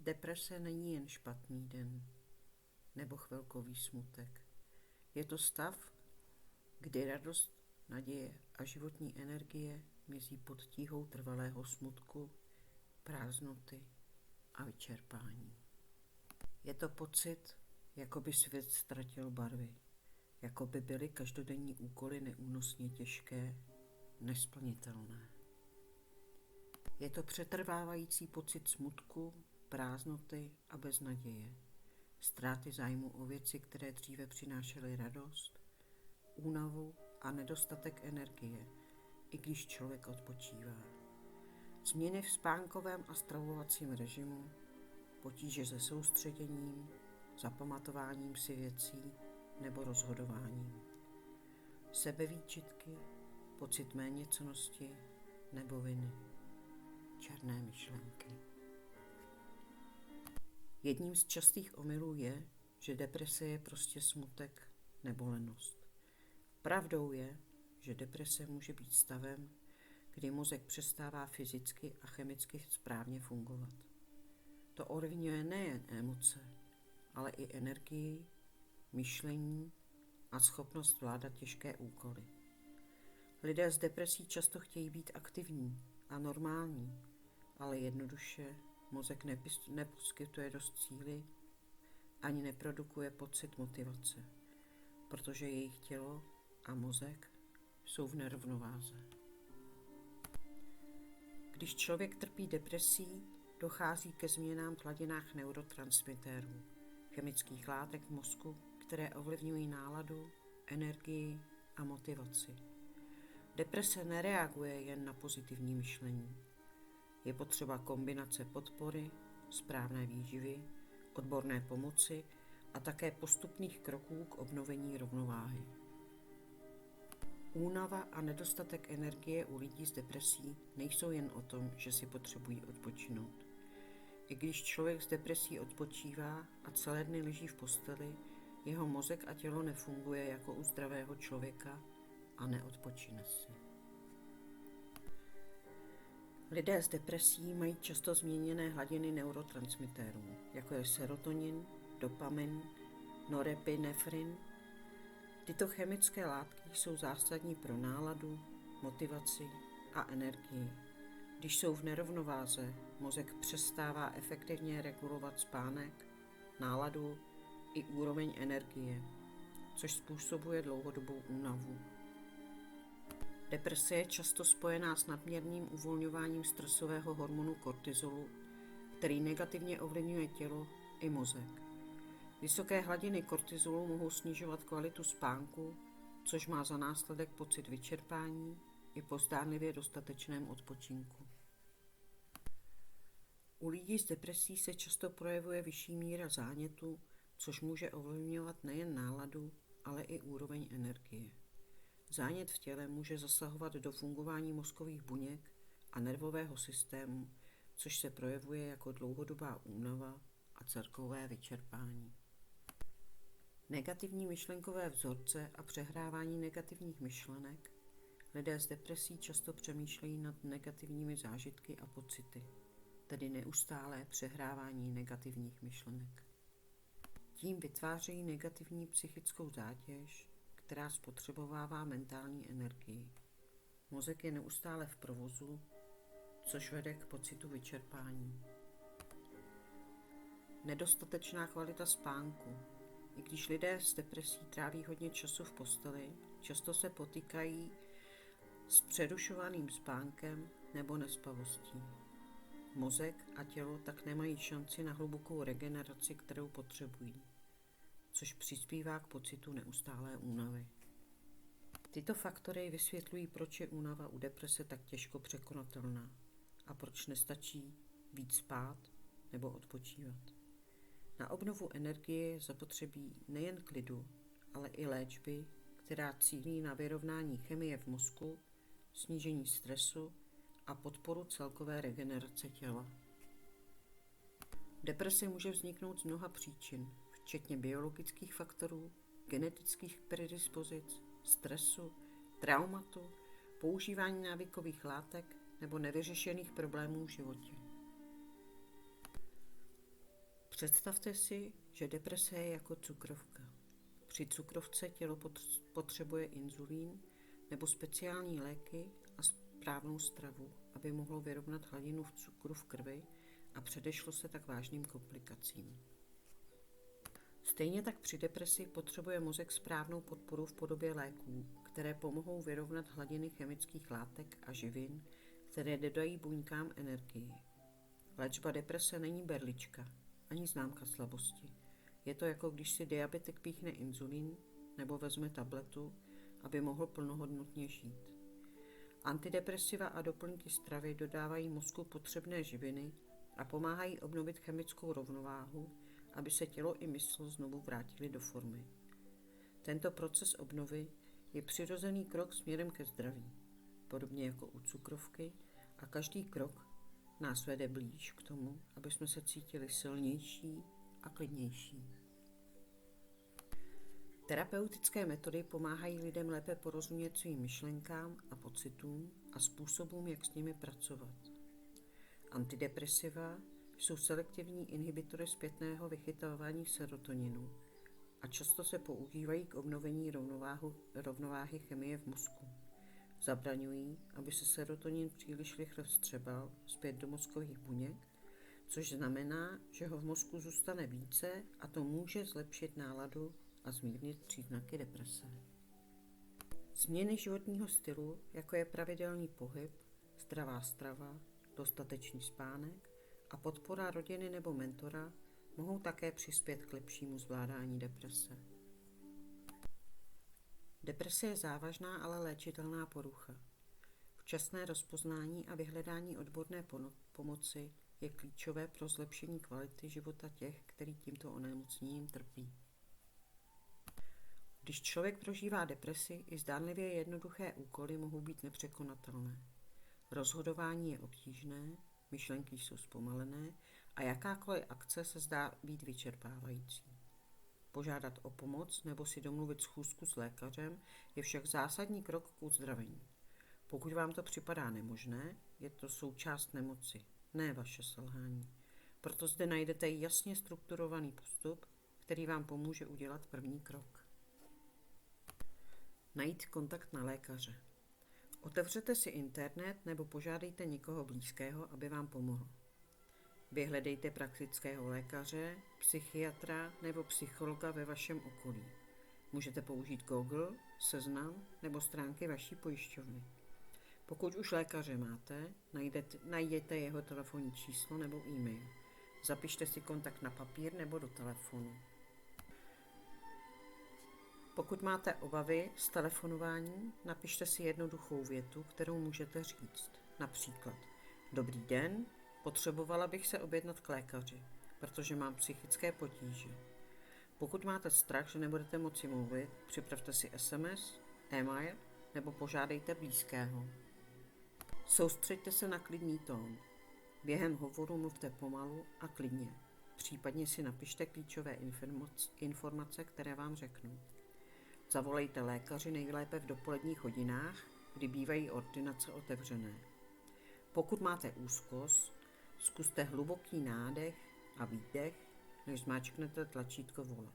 Deprese není jen špatný den nebo chvilkový smutek. Je to stav, kdy radost, naděje a životní energie mizí pod tíhou trvalého smutku, prázdnoty a vyčerpání. Je to pocit, jako by svět ztratil barvy, jako by byly každodenní úkoly neúnosně těžké, nesplnitelné. Je to přetrvávající pocit smutku, prázdnoty a beznaděje, ztráty zájmu o věci, které dříve přinášely radost, únavu a nedostatek energie, i když člověk odpočívá. Změny v spánkovém a stravovacím režimu, potíže se soustředěním, zapamatováním si věcí nebo rozhodováním. Sebevýčitky, pocit méněcennosti nebo viny. Černé myšlenky. Jedním z častých omylů je, že deprese je prostě smutek nebo lenost. Pravdou je, že deprese může být stavem, kdy mozek přestává fyzicky a chemicky správně fungovat. To ovlivňuje nejen emoce, ale i energii, myšlení a schopnost zvládat těžké úkoly. Lidé s depresí často chtějí být aktivní a normální, ale jednoduše mozek neposkytuje dost síly ani neprodukuje pocit motivace, protože jejich tělo a mozek jsou v nerovnováze. Když člověk trpí depresí, dochází ke změnám v hladinách neurotransmitérů, chemických látek v mozku, které ovlivňují náladu, energii a motivaci. Deprese nereaguje jen na pozitivní myšlení. Je potřeba kombinace podpory, správné výživy, odborné pomoci a také postupných kroků k obnovení rovnováhy. Únava a nedostatek energie u lidí s depresí nejsou jen o tom, že si potřebují odpočinout. I když člověk s depresí odpočívá a celé dny leží v posteli, jeho mozek a tělo nefunguje jako u zdravého člověka a neodpočine si. Lidé s depresí mají často změněné hladiny neurotransmitérů, jako je serotonin, dopamin, norepinefrin. Tyto chemické látky jsou zásadní pro náladu, motivaci a energii. Když jsou v nerovnováze, mozek přestává efektivně regulovat spánek, náladu i úroveň energie, což způsobuje dlouhodobou únavu. Deprese je často spojená s nadměrným uvolňováním stresového hormonu kortizolu, který negativně ovlivňuje tělo i mozek. Vysoké hladiny kortizolu mohou snižovat kvalitu spánku, což má za následek pocit vyčerpání i po zdánlivě dostatečném odpočinku. U lidí s depresí se často projevuje vyšší míra zánětu, což může ovlivňovat nejen náladu, ale i úroveň energie. Zánět v těle může zasahovat do fungování mozkových buněk a nervového systému, což se projevuje jako dlouhodobá únava a celkové vyčerpání. Negativní myšlenkové vzorce a přehrávání negativních myšlenek. Lidé s depresí často přemýšlejí nad negativními zážitky a pocity, tedy neustálé přehrávání negativních myšlenek. Tím vytvářejí negativní psychickou zátěž, která spotřebovává mentální energii. Mozek je neustále v provozu, což vede k pocitu vyčerpání. Nedostatečná kvalita spánku. I když lidé s depresí tráví hodně času v posteli, často se potýkají s přerušovaným spánkem nebo nespavostí. Mozek a tělo tak nemají šanci na hlubokou regeneraci, kterou potřebují, což přispívá k pocitu neustálé únavy. Tyto faktory vysvětlují, proč je únava u deprese tak těžko překonatelná a proč nestačí víc spát nebo odpočívat. Na obnovu energie je zapotřebí nejen klidu, ale i léčby, která cílí na vyrovnání chemie v mozku, snížení stresu a podporu celkové regenerace těla. Deprese může vzniknout z mnoha příčin, včetně biologických faktorů, genetických predispozic, stresu, traumatu, používání návykových látek nebo nevyřešených problémů v životě. Představte si, že deprese je jako cukrovka. Při cukrovce tělo potřebuje inzulín nebo speciální léky a správnou stravu, aby mohlo vyrovnat hladinu cukru v krvi a předešlo se tak vážným komplikacím. Stejně tak při depresi potřebuje mozek správnou podporu v podobě léků, které pomohou vyrovnat hladiny chemických látek a živin, které dodají buňkám energii. Léčba deprese není berlička, ani známka slabosti. Je to jako když si diabetik píchne inzulín nebo vezme tabletu, aby mohl plnohodnotně žít. Antidepresiva a doplňky stravy dodávají mozku potřebné živiny a pomáhají obnovit chemickou rovnováhu, aby se tělo i mysl znovu vrátily do formy. Tento proces obnovy je přirozený krok směrem ke zdraví, podobně jako u cukrovky, a každý krok nás vede blíž k tomu, aby jsme se cítili silnější a klidnější. Terapeutické metody pomáhají lidem lépe porozumět svým myšlenkám a pocitům a způsobům, jak s nimi pracovat. Antidepresiva jsou selektivní inhibitory zpětného vychytávání serotoninu a často se používají k obnovení rovnováhy chemie v mozku. Zabraňují, aby se serotonin příliš rychle vstřebal zpět do mozkových buněk, což znamená, že ho v mozku zůstane více a to může zlepšit náladu a zmírnit příznaky deprese. Změny životního stylu, jako je pravidelný pohyb, zdravá strava, dostatečný spánek a podpora rodiny nebo mentora, mohou také přispět k lepšímu zvládání deprese. Deprese je závažná, ale léčitelná porucha. Včasné rozpoznání a vyhledání odborné pomoci je klíčové pro zlepšení kvality života těch, kteří tímto onemocněním trpí. Když člověk prožívá depresi, i zdánlivě jednoduché úkoly mohou být nepřekonatelné. Rozhodování je obtížné, myšlenky jsou zpomalené a jakákoliv akce se zdá být vyčerpávající. Požádat o pomoc nebo si domluvit schůzku s lékařem je však zásadní krok k uzdravení. Pokud vám to připadá nemožné, je to součást nemoci, ne vaše selhání. Proto zde najdete jasně strukturovaný postup, který vám pomůže udělat první krok. Najít kontakt na lékaře. Otevřete si internet nebo požádejte někoho blízkého, aby vám pomohl. Vyhledejte praktického lékaře, psychiatra nebo psychologa ve vašem okolí. Můžete použít Google, Seznam nebo stránky vaší pojišťovny. Pokud už lékaře máte, najděte jeho telefonní číslo nebo e-mail. Zapište si kontakt na papír nebo do telefonu. Pokud máte obavy z telefonování, napište si jednoduchou větu, kterou můžete říct. Například: Dobrý den, potřebovala bych se objednat k lékaři, protože mám psychické potíže. Pokud máte strach, že nebudete moci mluvit, připravte si SMS, e-mail nebo požádejte blízkého. Soustřeďte se na klidný tón. Během hovoru mluvte pomalu a klidně. Případně si napište klíčové informace, které vám řeknu. Zavolejte lékaři nejlépe v dopoledních hodinách, kdy bývají ordinace otevřené. Pokud máte úzkost, zkuste hluboký nádech a výdech, než zmáčknete tlačítko volat.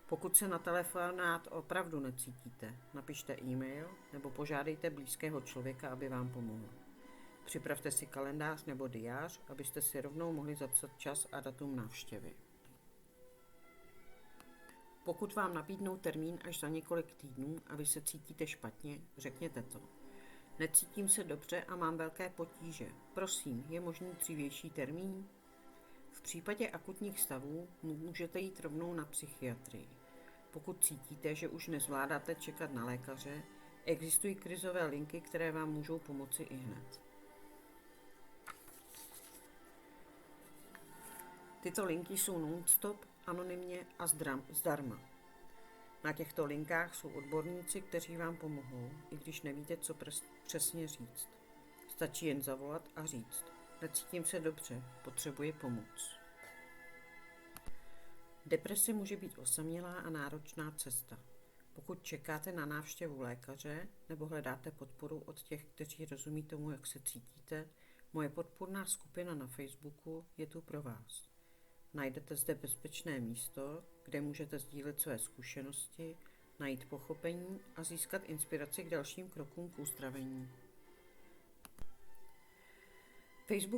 Pokud se na telefonát opravdu necítíte, napište e-mail nebo požádejte blízkého člověka, aby vám pomohl. Připravte si kalendář nebo diář, abyste si rovnou mohli zapsat čas a datum návštěvy. Pokud vám nabídnou termín až za několik týdnů a vy se cítíte špatně, řekněte to. Necítím se dobře a mám velké potíže. Prosím, je možný dřívější termín? V případě akutních stavů můžete jít rovnou na psychiatrii. Pokud cítíte, že už nezvládáte čekat na lékaře, existují krizové linky, které vám můžou pomoci ihned. Tyto linky jsou non-stop, anonymně a zdarma. Na těchto linkách jsou odborníci, kteří vám pomohou, i když nevíte, co přesně říct. Stačí jen zavolat a říct: Necítím se dobře, potřebuji pomoc. Deprese může být osamělá a náročná cesta. Pokud čekáte na návštěvu lékaře nebo hledáte podporu od těch, kteří rozumí tomu, jak se cítíte, moje podpůrná skupina na Facebooku je tu pro vás. Najdete zde bezpečné místo, kde můžete sdílet své zkušenosti, najít pochopení a získat inspiraci k dalším krokům k uzdravení. Facebook